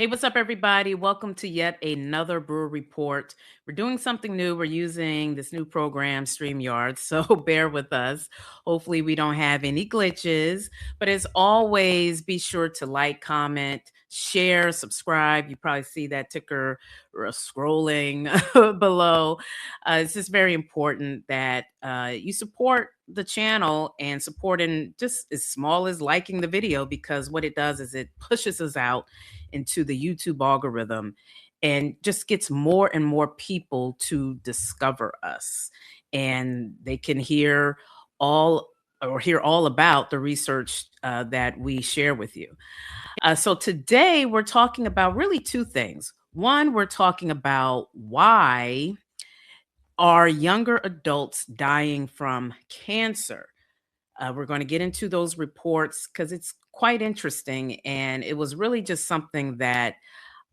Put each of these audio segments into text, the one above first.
Hey, what's up, everybody? Welcome to yet another Brewer Report. We're doing something new. We're using this new program, StreamYard, so bear with us. Hopefully, we don't have any glitches. But as always, be sure to like, comment, share, subscribe. You probably see that ticker scrolling below. It's just very important that you support the channel and support in just as small as liking the video, because what it does is it pushes us out into the YouTube algorithm and just gets more and more people to discover us. And they can hear all about the research that we share with you. So today we're talking about really two things. One, we're talking about why are younger adults dying from cancer. We're going to get into those reports because it's quite interesting. And it was really just something that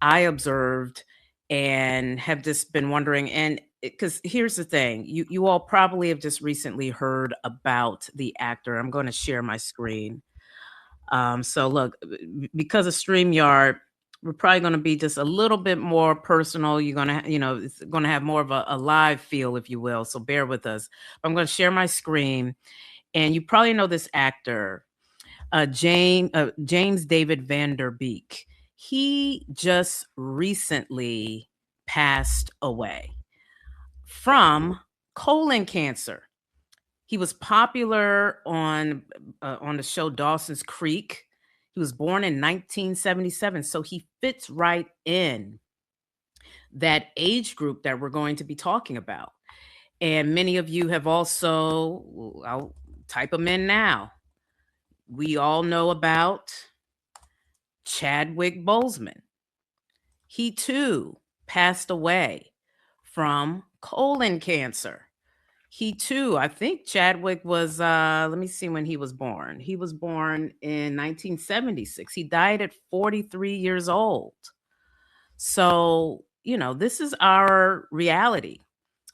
I observed and have just been wondering. And because here's the thing, you all probably have just recently heard about the actor. I'm going to share my screen. So look, because of StreamYard, we're probably going to be just a little bit more personal. You're going to, it's going to have more of a live feel, if you will. So bear with us. I'm going to share my screen. And you probably know this actor, James David Beek. He just recently passed away from colon cancer. He was popular on the show Dawson's Creek. He was born in 1977, so he fits right in that age group that we're going to be talking about. And many of you have also, I'll type them in now. We all know about Chadwick Boseman. He too passed away from colon cancer. He too, I think Chadwick was, let me see when he was born. He was born in 1976. He died at 43 years old. So, this is our reality.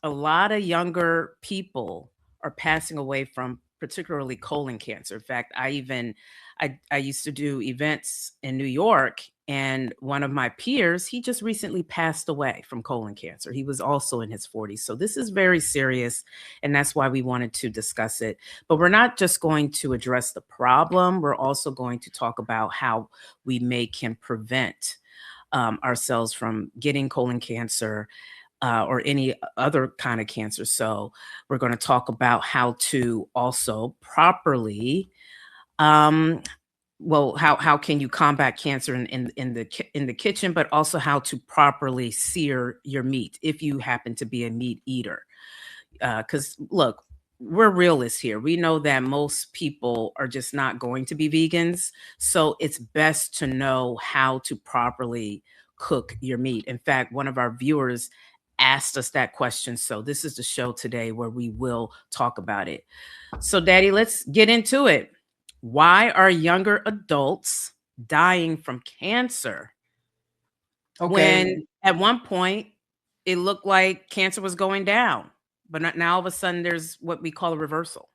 A lot of younger people are passing away from particularly colon cancer. In fact, I used to do events in New York, and one of my peers, he just recently passed away from colon cancer. He was also in his 40s. So this is very serious, and that's why we wanted to discuss it. But we're not just going to address the problem, we're also going to talk about how we can prevent ourselves from getting colon cancer or any other kind of cancer. So we're going to talk about how to also properly, how can you combat cancer in the kitchen, but also how to properly sear your meat if you happen to be a meat eater. Because look, we're realists here. We know that most people are just not going to be vegans. So it's best to know how to properly cook your meat. In fact, one of our viewers asked us that question. So this is the show today where we will talk about it. So, Daddy, let's get into it. Why are younger adults dying from cancer when Okay, at one point it looked like cancer was going down? But not, now all of a sudden there's what we call a reversal.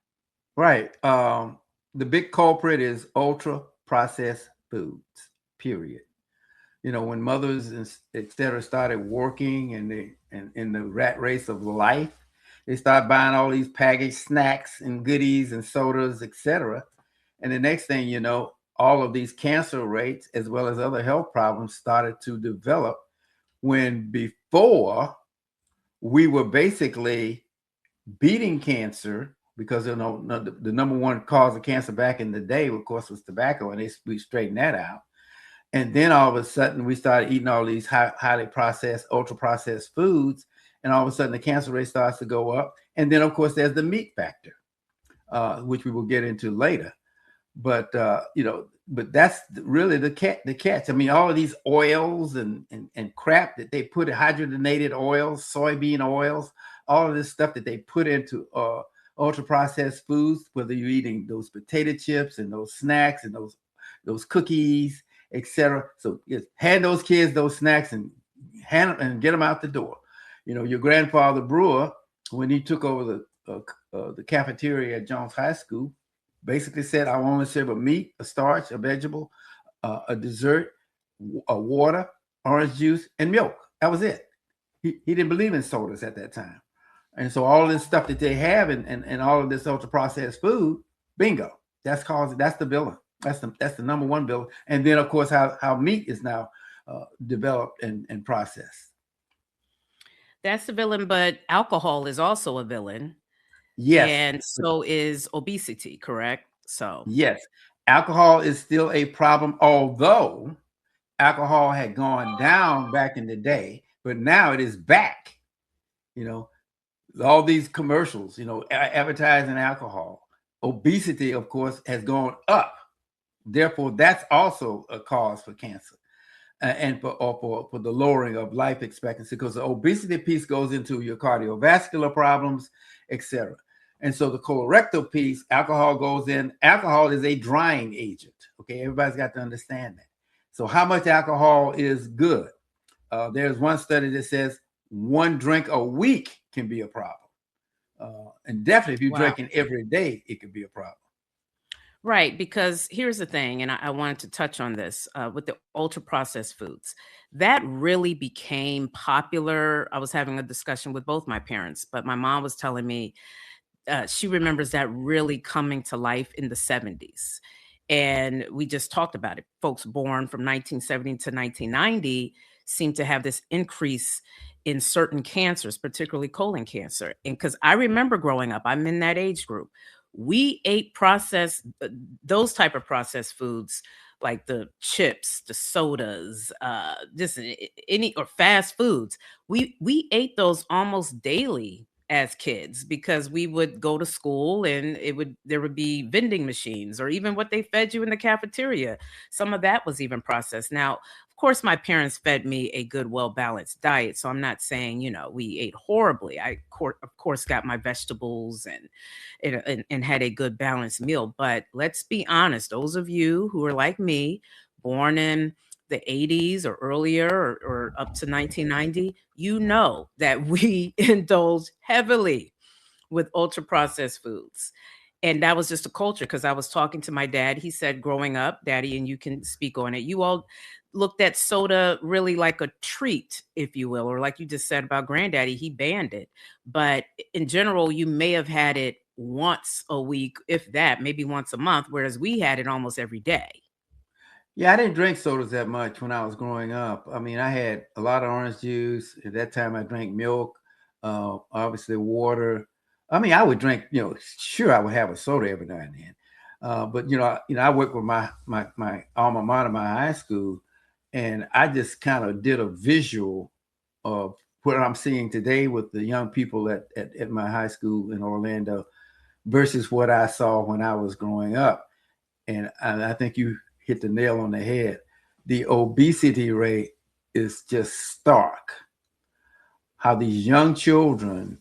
right. The big culprit is ultra processed foods, period. When mothers and et cetera started working and in the rat race of life, they start buying all these packaged snacks and goodies and sodas, et cetera. And the next thing you know, all of these cancer rates as well as other health problems started to develop when before we were basically beating cancer because the number one cause of cancer back in the day, of course, was tobacco, and we straightened that out. And then all of a sudden, we started eating all these highly processed, ultra processed foods, and all of a sudden, the cancer rate starts to go up. And then, of course, there's the meat factor, which we will get into later. But but that's really the catch. I mean, all of these oils and crap that they put in hydrogenated oils, soybean oils, all of this stuff that they put into ultra processed foods, whether you're eating those potato chips and those snacks and those cookies, etc. So just hand those kids those snacks and get them out the door. Your grandfather Brewer, when he took over the cafeteria at Jones High School, basically said, I want to serve a meat, a starch, a vegetable, a dessert, water, orange juice, and milk. That was it. He didn't believe in sodas at that time. And so all this stuff that they have and all of this ultra processed food, bingo, that's the villain. That's the number one villain. And then of course how meat is now developed and processed. That's the villain, but alcohol is also a villain, Yes, and so is obesity, correct? So, yes, alcohol is still a problem, although alcohol had gone down back in the day, but now it is back. You know, all these commercials, advertising alcohol. Obesity, of course, has gone up. Therefore, that's also a cause for cancer and for the lowering of life expectancy, because the obesity piece goes into your cardiovascular problems, etc. And so the colorectal piece, alcohol goes in. Alcohol is a drying agent. Okay, everybody's got to understand that. So how much alcohol is good? There's one study that says 1 drink a week can be a problem. And definitely if you're wow. drinking every day, it could be a problem. Right, because here's the thing, and I wanted to touch on this with the ultra processed foods. That really became popular. I was having a discussion with both my parents, but my mom was telling me she remembers that really coming to life in the 70s. And we just talked about it. Folks born from 1970 to 1990 seem to have this increase in certain cancers, particularly colon cancer. And because I remember growing up, I'm in that age group. We ate processed, those type of processed foods like the chips, the sodas, just any or fast foods. We ate those almost daily as kids because we would go to school and there would be vending machines or even what they fed you in the cafeteria. Some of that was even processed. Now, of course, my parents fed me a good, well balanced diet. So I'm not saying, we ate horribly. Of course, got my vegetables and had a good balanced meal. But let's be honest, those of you who are like me, born in the 80s or earlier or up to 1990, you know that we indulge heavily with ultra processed foods. And that was just a culture because I was talking to my dad. He said, growing up, Daddy, and you can speak on it, you all looked at soda really like a treat, if you will, or like you just said about Granddaddy, he banned it. But in general, you may have had it once a week, if that, maybe once a month, whereas we had it almost every day. Yeah, I didn't drink sodas that much when I was growing up. I mean, I had a lot of orange juice. At that time, I drank milk, obviously water. I mean, I would drink, sure, I would have a soda every now and then. But I worked with my alma mater, my high school, and I just kind of did a visual of what I'm seeing today with the young people at my high school in Orlando versus what I saw when I was growing up. And I think you hit the nail on the head. The obesity rate is just stark. How these young children,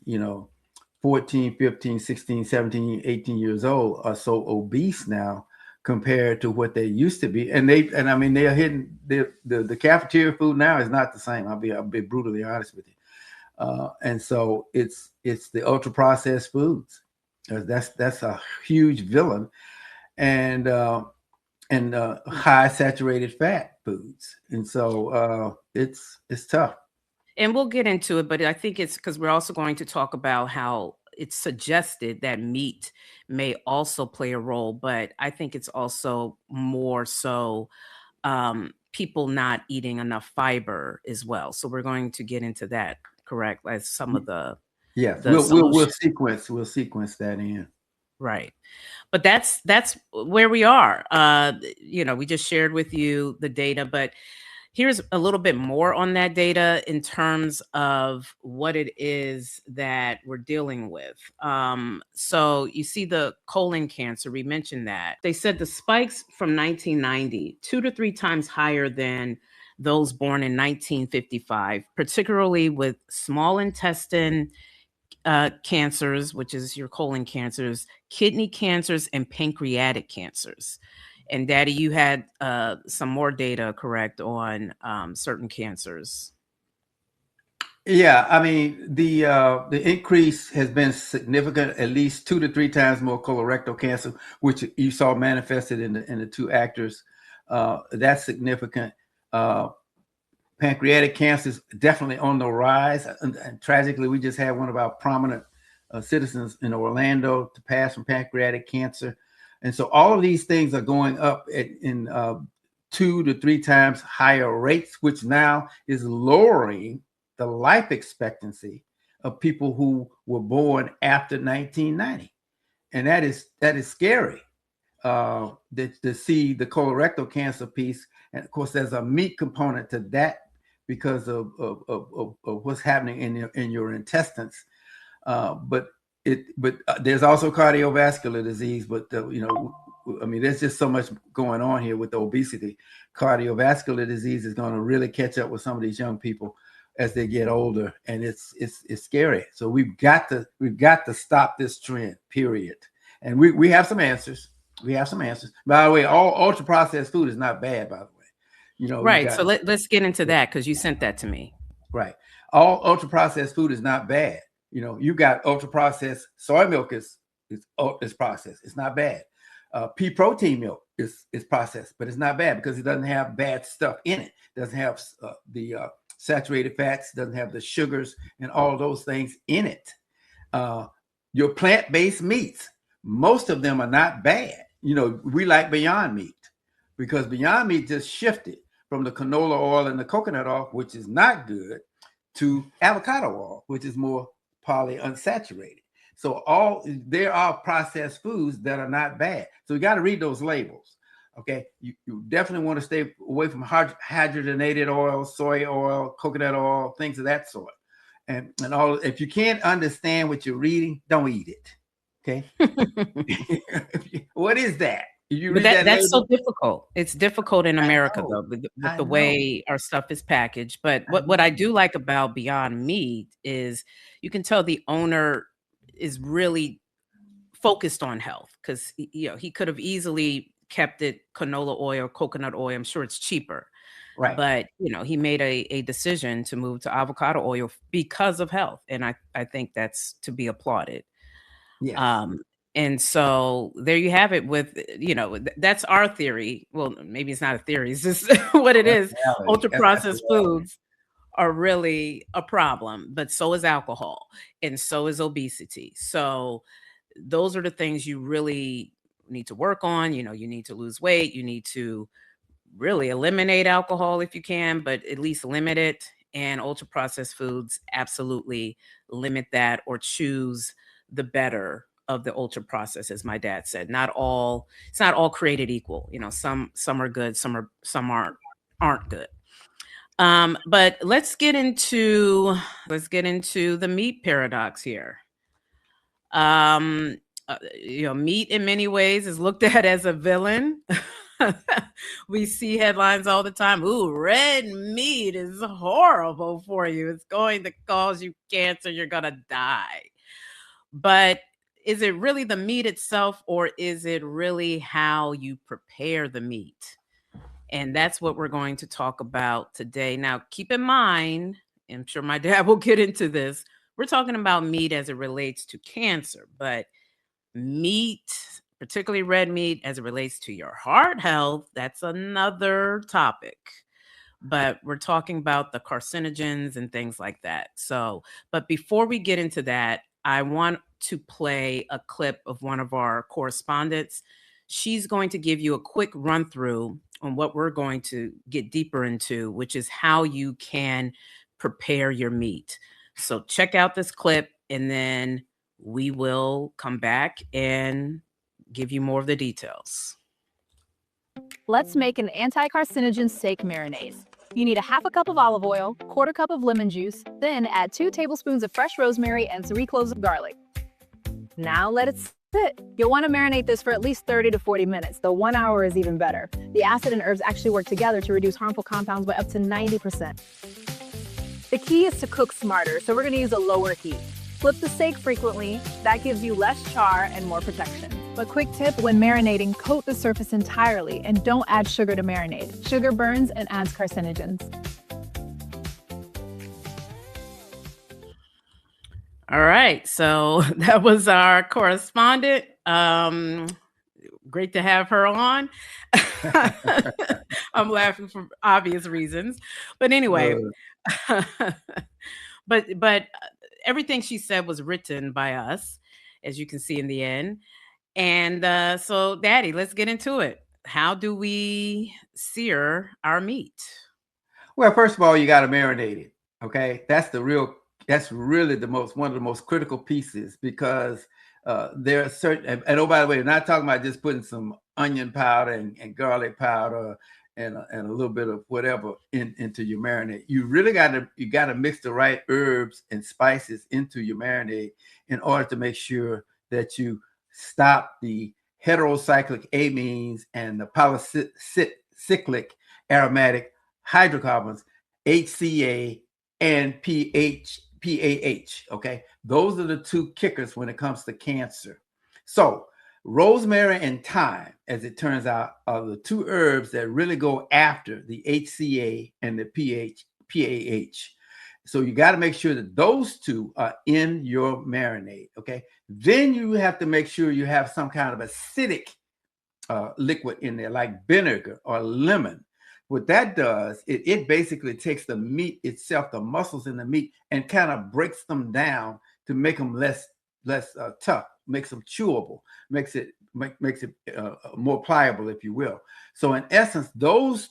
14, 15, 16, 17, 18 years old are so obese now compared to what they used to be. And I mean, they are hitting the cafeteria food now is not the same. I'll be brutally honest with you. And so it's the ultra processed foods. That's a huge villain. And high saturated fat foods. And so it's tough. And we'll get into it, but I think it's because we're also going to talk about how it's suggested that meat may also play a role, but I think it's also more so people not eating enough fiber as well. So we're going to get into that, correct? As some of yes, the solutions. we'll sequence that in. Right. But that's where we are. We just shared with you the data, but here's a little bit more on that data in terms of what it is that we're dealing with. So you see the colon cancer, we mentioned that. They said the spikes from 1990, 2 to 3 times higher than those born in 1955, particularly with small intestine cancers, which is your colon cancers, kidney cancers, and pancreatic cancers. And Daddy, you had some more data, correct, on certain cancers. Yeah, I mean the increase has been significant, at least 2 to 3 times more colorectal cancer, which you saw manifested in the 2 actors. That's significant. Pancreatic cancer is definitely on the rise. And tragically, we just had one of our prominent citizens in Orlando to pass from pancreatic cancer. And so all of these things are going up in 2 to 3 times higher rates, which now is lowering the life expectancy of people who were born after 1990. And that is scary to see the colorectal cancer piece. And of course, there's a meat component to that because of what's happening in your intestines. But there's also cardiovascular disease. But I mean, there's just so much going on here with the obesity. Cardiovascular disease is going to really catch up with some of these young people as they get older, and it's scary. So we've got to stop this trend. Period. And we have some answers. We have some answers. By the way, all ultra processed food is not bad. By the way. Right. So let's get into that because you sent that to me. Right. All ultra processed food is not bad. You got ultra processed soy milk is processed. It's not bad. Pea protein milk is processed, but it's not bad because it doesn't have bad stuff in it. It doesn't have the saturated fats, doesn't have the sugars and all those things in it. Your plant-based meats, most of them are not bad. We like Beyond Meat because Beyond Meat just shifted from the canola oil and the coconut oil, which is not good, to avocado oil, which is more polyunsaturated. So there are processed foods that are not bad. So you got to read those labels. Okay, you definitely want to stay away from hydrogenated oil, soy oil, coconut oil, things of that sort. And all. If you can't understand what you're reading, don't eat it. Okay. What is that? But that's so difficult. It's difficult in America, though, with the way our stuff is packaged. But what I do like about Beyond Meat is you can tell the owner is really focused on health because he could have easily kept it canola oil, coconut oil. I'm sure it's cheaper. Right. But he made a decision to move to avocado oil because of health, and I think that's to be applauded. Yes. And so there you have it with, that's our theory. Well, maybe it's not a theory. It's just what it is. Ultra processed foods are really a problem, but so is alcohol and so is obesity. So those are the things you really need to work on. You need to lose weight. You need to really eliminate alcohol if you can, but at least limit it. And ultra processed foods, absolutely limit that or choose the better of the ultra process, as my dad said. It's not all created equal. Some are good, some aren't good. But let's get into the meat paradox here. Meat in many ways is looked at as a villain. We see headlines all the time. Ooh, red meat is horrible for you. It's going to cause you cancer. You're going to die. But is it really the meat itself, or is it really how you prepare the meat? And that's what we're going to talk about today. Now, keep in mind, I'm sure my dad will get into this. We're talking about meat as it relates to cancer, but meat, particularly red meat, as it relates to your heart health, that's another topic. But we're talking about the carcinogens and things like that. So, but before we get into that, I want to play a clip of one of our correspondents. She's going to give you a quick run through on what we're going to get deeper into, which is how you can prepare your meat. So check out this clip and then we will come back and give you more of the details. Let's make an anti-carcinogen steak marinades. You need a half a cup of olive oil, quarter cup of lemon juice, then add 2 tablespoons of fresh rosemary and 3 cloves of garlic. Now let it sit. You'll want to marinate this for at least 30 to 40 minutes, though 1 hour is even better. The acid and herbs actually work together to reduce harmful compounds by up to 90%. The key is to cook smarter, so we're going to use a lower heat. Flip the steak frequently. That gives you less char and more protection. But quick tip, when marinating, coat the surface entirely and don't add sugar to marinade. Sugar burns and adds carcinogens. All right, so that was our correspondent. Great to have her on. I'm laughing for obvious reasons. But anyway, but everything she said was written by us, as you can see in the end. And so, Daddy, let's get into it. How do we sear our meat? Well, first of all, you got to marinate it. Okay, that's really one of the most critical pieces, because there are certain, and oh, by the way, I'm not talking about just putting some onion powder and garlic powder and a little bit of whatever into your marinade. You really got to mix the right herbs and spices into your marinade in order to make sure that you stop the heterocyclic amines and the polycyclic aromatic hydrocarbons, HCA and PAH. Okay, those are the two kickers when it comes to cancer. So rosemary and thyme, as it turns out, are the two herbs that really go after the HCA and the PAH. So you got to make sure that those two are in your marinade. Okay, then you have to make sure you have some kind of acidic liquid in there, like vinegar or lemon. What that does, it basically takes the meat itself, the muscles in the meat, and kind of breaks them down to make them less tough, makes them chewable, makes it more pliable, if you will. So in essence, those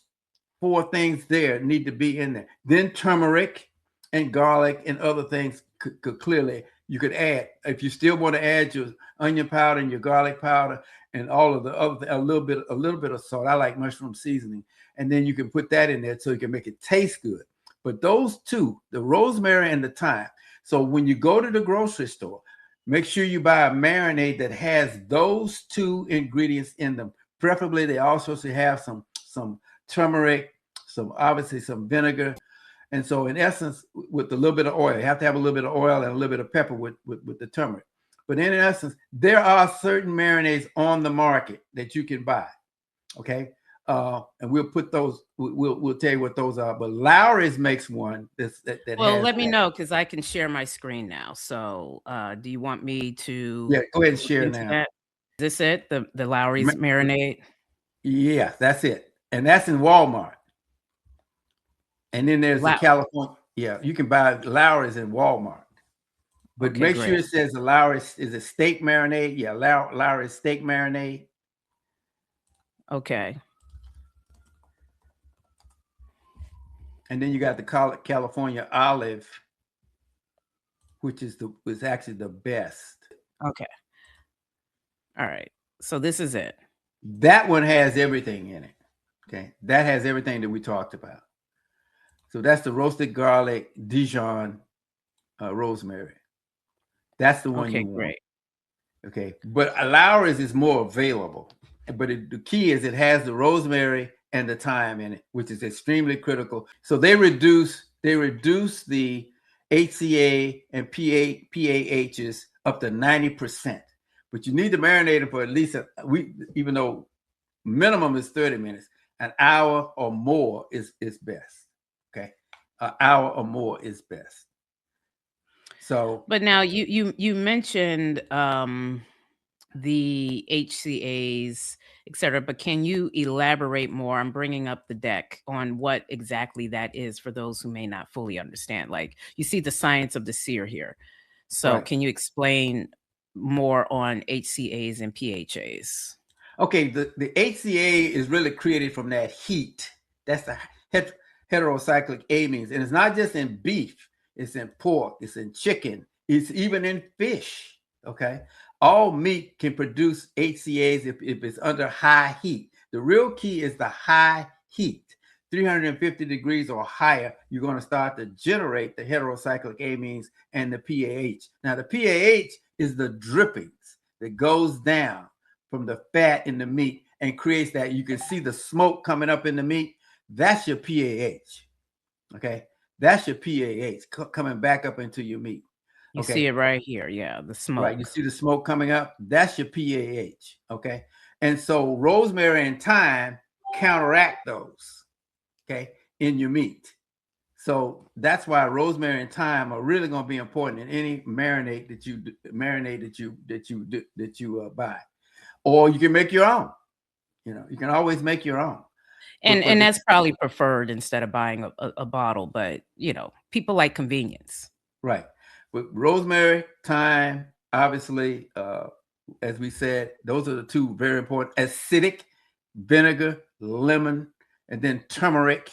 four things there need to be in there. Then turmeric and garlic and other things could clearly, you could add, if you still want to add your onion powder and your garlic powder and all of the other, a little bit of salt. I like mushroom seasoning. And then you can put that in there so you can make it taste good. But those two, the rosemary and the thyme. So when you go to the grocery store, make sure you buy a marinade that has those two ingredients in them. Preferably, they also should have some turmeric, obviously some vinegar. And so in essence, with a little bit of oil, you have to have a little bit of oil and a little bit of pepper with the turmeric. But in essence, there are certain marinades on the market that you can buy. Okay. And we'll put those, we'll tell you what those are. But Lowry's makes one that well, has let me know, because I can share my screen now. So do you want me to go ahead and share now. that? Is this it? The Lowry's marinade? Yeah, that's it. And that's in Walmart. And then there's the California. Yeah, you can buy Lowry's in Walmart. But Okay, make great. sure it says the Lowry's is a steak marinade. Yeah, Lowry's steak marinade. Okay. And then you got the California olive, which is actually the best. Okay. All right. So this is it. That one has everything in it. Okay. That has everything that we talked about. So that's the roasted garlic Dijon rosemary. That's the one you want. Great. Okay. But Lowry's is more available. But the key is it has the rosemary and the thyme in it, which is extremely critical. So they reduce the HCA and PAHs up to 90%. But you need to marinate them for at least even though minimum is 30 minutes, an hour or more is best. Okay, an hour or more is best. So, but now you mentioned the HCAs, etc. But can you elaborate more? I'm bringing up the deck on what exactly that is for those who may not fully understand. Like, you see the science of the Sear here. So right. Can you explain more on HCAs and PHAs? Okay, the HCA is really created from that heat. That's the heterocyclic amines. And it's not just in beef. It's in pork. It's in chicken. It's even in fish. Okay. All meat can produce HCAs if it's under high heat. The real key is the high heat. 350 degrees or higher, you're going to start to generate the heterocyclic amines and the PAH. Now, the PAH is the drippings that goes down from the fat in the meat and creates that. You can see the smoke coming up in the meat. That's your PAH. Okay. That's your PAH coming back up into your meat. You see it right here. Yeah, the smoke. Right. You see the smoke coming up? That's your PAH. Okay. And so rosemary and thyme counteract those, okay, in your meat. So that's why rosemary and thyme are really going to be important in any marinade that you buy. Or you can make your own. You can always make your own. And that's probably preferred instead of buying a bottle, but people like convenience. Right. With rosemary, thyme, obviously, as we said, those are the two very important. Acidic, vinegar, lemon, and then turmeric,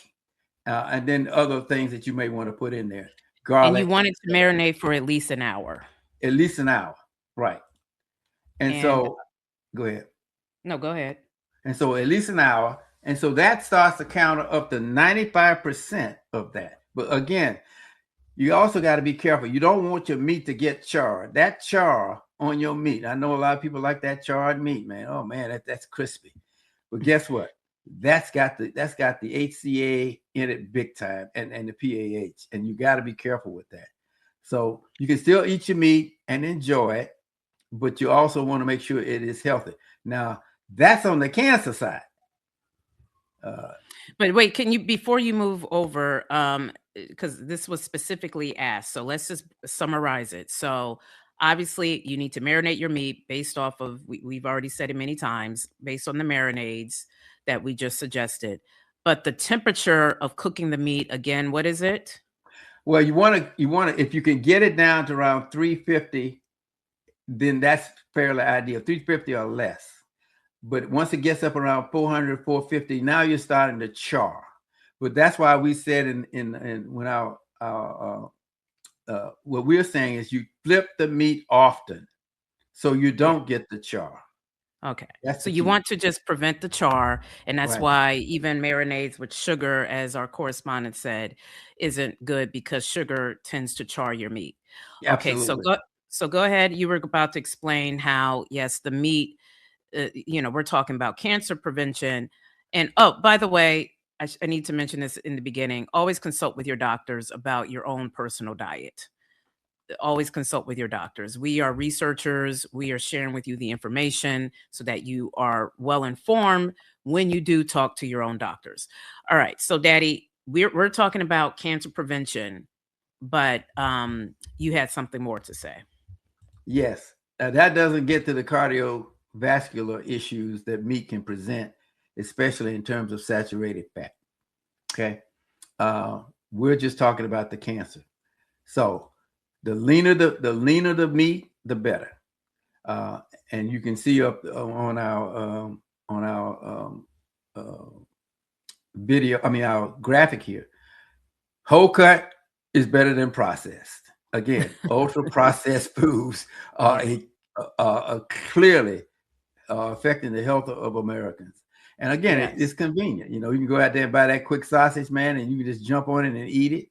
and then other things that you may want to put in there. Garlic. And you want it to marinate for at least an hour. At least an hour. Right. And so, go ahead. No, go ahead. And so at least an hour. And so that starts to counter up to 95% of that. But again, you also got to be careful. You don't want your meat to get charred. That char on your meat. I know a lot of people like that charred meat, man. Oh man, that's crispy. But guess what? That's got the HCA in it big time, and the PAH. And you got to be careful with that. So you can still eat your meat and enjoy it, but you also want to make sure it is healthy. Now, that's on the cancer side. But wait, can you, before you move over, because this was specifically asked, so let's just summarize it. So obviously you need to marinate your meat based off of, we've already said it many times, based on the marinades that we just suggested. But the temperature of cooking the meat, again, what is it? Well, you want to, if you can get it down to around 350, then that's fairly ideal, 350 or less. But once it gets up around 400, 450, now you're starting to char. But that's why we said in when what we're saying is you flip the meat often so you don't get the char. Okay. So you want to just prevent the char. And that's why even marinades with sugar, as our correspondent said, isn't good, because sugar tends to char your meat. Absolutely. Okay. So go ahead. You were about to explain how, yes, the meat, we're talking about cancer prevention. And oh, by the way, I need to mention this in the beginning. Always consult with your doctors about your own personal diet. Always consult with your doctors. We are researchers. We are sharing with you the information so that you are well informed when you do talk to your own doctors. All right. So, Daddy, we're talking about cancer prevention, but you had something more to say. Yes. That doesn't get to the cardiovascular issues that meat can present, especially in terms of saturated fat. Okay. We're just talking about the cancer. So the leaner the meat, the better. And you can see up on our video, our graphic here, whole cut is better than processed. Again, ultra processed foods are clearly affecting the health of Americans. And again, it's convenient. You can go out there and buy that quick sausage, man, and you can just jump on it and eat it.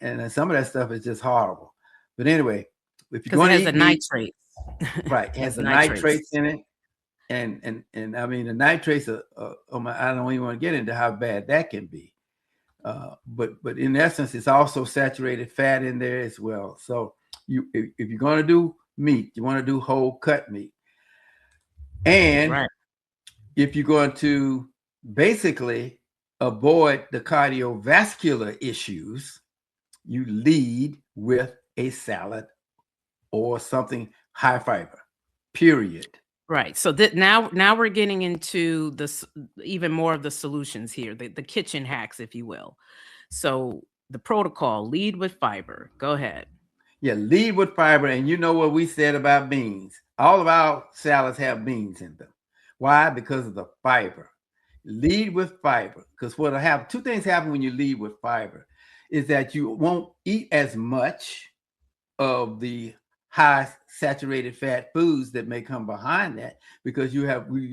And some of that stuff is just horrible. But anyway, if you're going to eat the nitrates, right, it has the nitrates in it, and I mean the nitrates are. I don't even want to get into how bad that can be. But in essence, it's also saturated fat in there as well. So if you're going to do meat, you want to do whole cut meat, and if you're going to basically avoid the cardiovascular issues, you lead with a salad or something high fiber, period. Right. So now we're getting into this, even more of the solutions here, the kitchen hacks, if you will. So the protocol, lead with fiber. Go ahead. Yeah, lead with fiber. And you know what we said about beans. All of our salads have beans in them. Why? Because of the fiber. Lead with fiber. Because what'll happen, two things happen when you lead with fiber, is that you won't eat as much of the high saturated fat foods that may come behind that, because you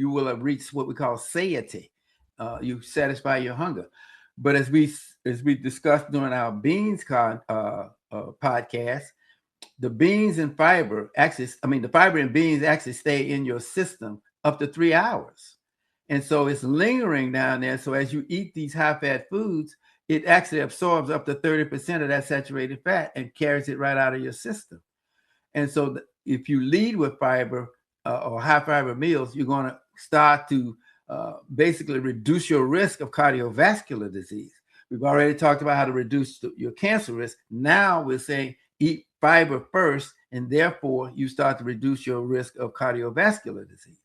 will have reached what we call satiety. You satisfy your hunger. But as we discussed during our beans podcast, the beans and fiber the fiber and beans actually stay in your system up to 3 hours. And so it's lingering down there. So as you eat these high fat foods, it actually absorbs up to 30% of that saturated fat and carries it right out of your system. And so if you lead with fiber or high fiber meals, you're going to start to basically reduce your risk of cardiovascular disease. We've already talked about how to reduce your cancer risk. Now we're saying eat fiber first, and therefore you start to reduce your risk of cardiovascular disease.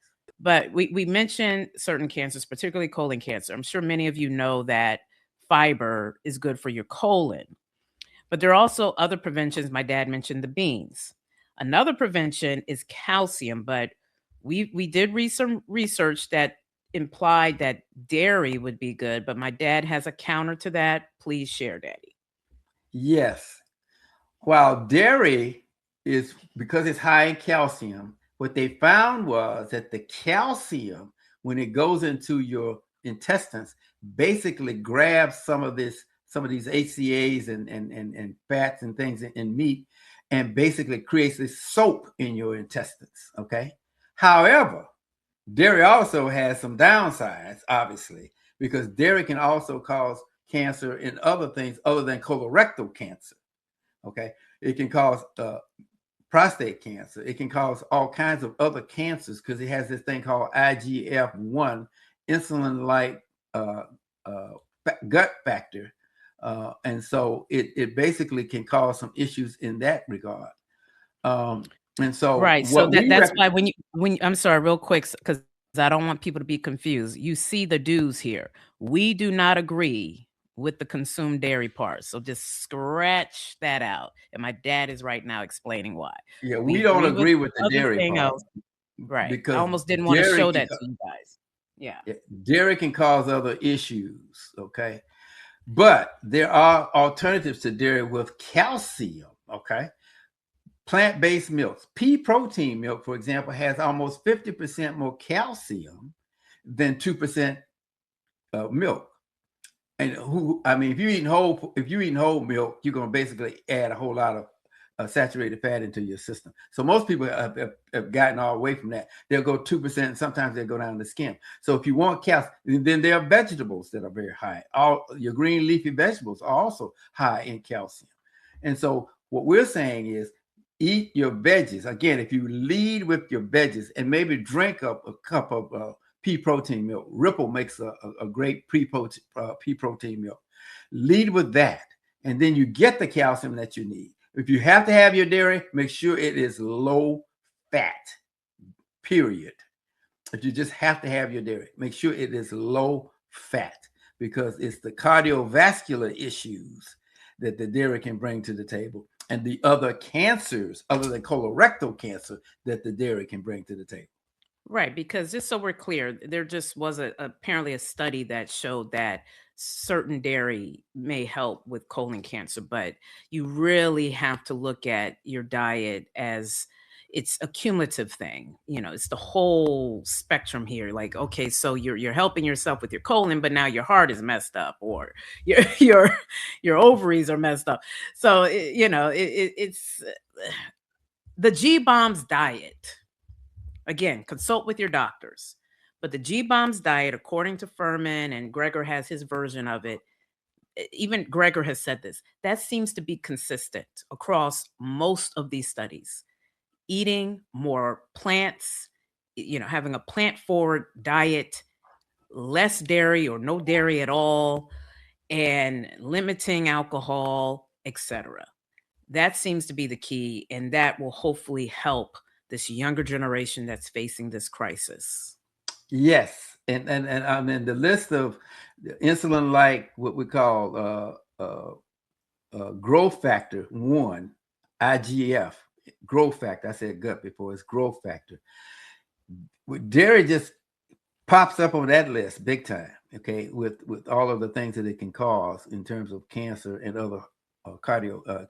But we mentioned certain cancers, particularly colon cancer. I'm sure many of you know that fiber is good for your colon. But there are also other preventions. My dad mentioned the beans. Another prevention is calcium, but we did read some research that implied that dairy would be good, but my dad has a counter to that. Please share, Daddy. Yes. While dairy is, because it's high in calcium, what they found was that the calcium, when it goes into your intestines, basically grabs some of these HCAs and fats and things in meat, and basically creates this soap in your intestines. Okay. However, dairy also has some downsides, obviously, because dairy can also cause cancer in other things other than colorectal cancer. Okay. It can cause prostate cancer. It can cause all kinds of other cancers because it has this thing called IGF-1, insulin-like gut factor. And so it basically can cause some issues in that regard. And so Right. So that's why when I'm sorry, real quick, because I don't want people to be confused. You see the dues here. We do not agree with the consumed dairy part. So just scratch that out. And my dad is right now explaining why. Yeah, We we don't agree with the dairy everything part else. Right. I because almost didn't want to show that to you guys. Yeah. Dairy can cause other issues. Okay. But there are alternatives to dairy with calcium. Okay. Plant-based milks. Pea protein milk, for example, has almost 50% more calcium than 2% milk. And if you're eating whole milk, you're going to basically add a whole lot of saturated fat into your system. So most people have gotten all away from that. They'll go 2%. Sometimes they'll go down to skim. So if you want calcium, then there are vegetables that are very high. All your green leafy vegetables are also high in calcium. And so what we're saying is eat your veggies. Again, if you lead with your veggies and maybe drink up a cup of pea protein milk. Ripple makes a great pea protein milk. Lead with that, and then you get the calcium that you need. If you have to have your dairy, make sure it is low fat, period. If you just have to have your dairy, make sure it is low fat, because it's the cardiovascular issues that the dairy can bring to the table and the other cancers other than colorectal cancer that the dairy can bring to the table. Right, because just so we're clear, there just was apparently a study that showed that certain dairy may help with colon cancer, but you really have to look at your diet as it's a cumulative thing. It's the whole spectrum here. Like, okay, so you're helping yourself with your colon, but now your heart is messed up, or your ovaries are messed up. So it's the G-Bombs diet. Again, consult with your doctors. But the G-Bombs diet, according to Furman, and Greger has his version of it, even Greger has said this, that seems to be consistent across most of these studies. Eating more plants, having a plant-forward diet, less dairy or no dairy at all, and limiting alcohol, etc. That seems to be the key, and that will hopefully help this younger generation that's facing this crisis. Yes, and I mean the list of insulin, like what we call growth factor 1, IGF, growth factor. I said gut before, it's growth factor. Dairy just pops up on that list big time. Okay, with all of the things that it can cause in terms of cancer and other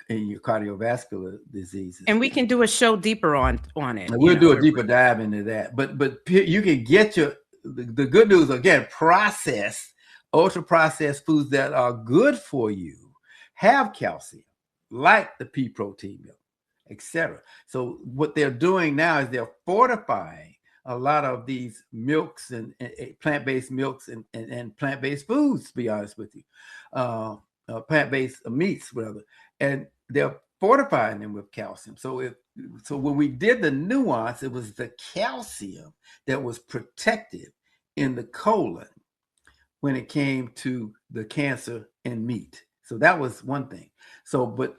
in your cardiovascular diseases. And we can do a show deeper on it. We'll do a deeper dive into that. But you can get the good news, again, processed, ultra processed foods that are good for you have calcium, like the pea protein milk, etc. So what they're doing now is they're fortifying a lot of these milks and plant-based milks and plant-based foods, to be honest with you, plant-based meats rather, and they're fortifying them with calcium. So when we did the nuance, it was the calcium that was protected in the colon when it came to the cancer in meat. So that was one thing. So, but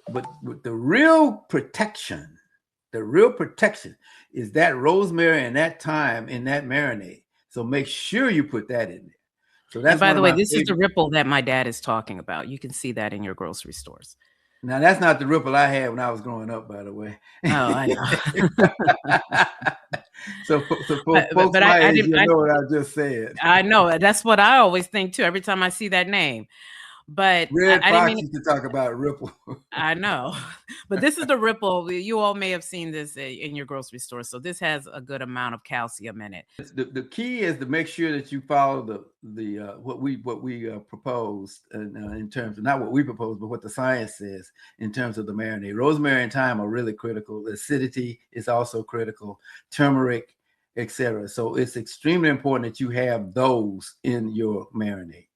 the real protection The real protection is that rosemary and that thyme in that marinade. So make sure you put that in there. So that's and by one the of way, my this is the favorite. ripple that my dad is talking about. You can see that in your grocery stores. Now that's not the ripple I had when I was growing up, by the way. Oh, I know. so for folks but my I age, didn't. you know what I just said. I know that's what I always think too. Every time I see that name, but Red I didn't Fox mean. used to talk about ripple. I know, but this is the ripple. You all may have seen this in your grocery store. So this has a good amount of calcium in it. The key is to make sure that you follow the what we proposed in terms of not what we proposed, but what the science says in terms of the marinade. Rosemary and thyme are really critical. The acidity is also critical. Turmeric, etc. So it's extremely important that you have those in your marinade.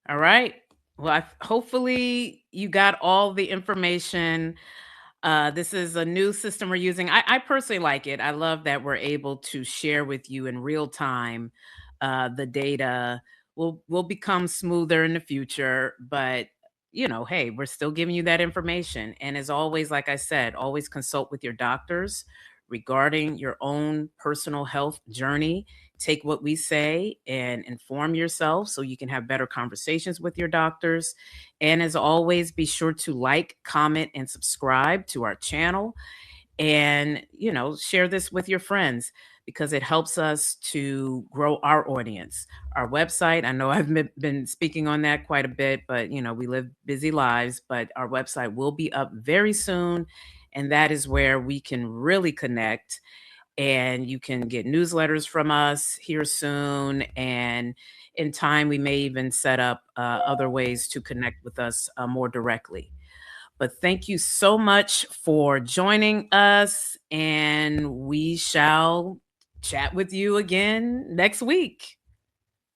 All right. Well, hopefully you got all the information. This is a new system we're using. I personally like it. I love that we're able to share with you in real time the data. Will become smoother in the future, but hey, we're still giving you that information. And as always, like I said, always consult with your doctors regarding your own personal health journey. Take what we say and inform yourself so you can have better conversations with your doctors. And as always, be sure to like, comment, and subscribe to our channel. And, share this with your friends because it helps us to grow our audience. Our website, I know I've been speaking on that quite a bit, but, we live busy lives, but our website will be up very soon. And that is where we can really connect, and you can get newsletters from us here soon. And in time, we may even set up other ways to connect with us more directly. But thank you so much for joining us, and we shall chat with you again next week.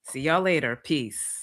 See y'all later. Peace.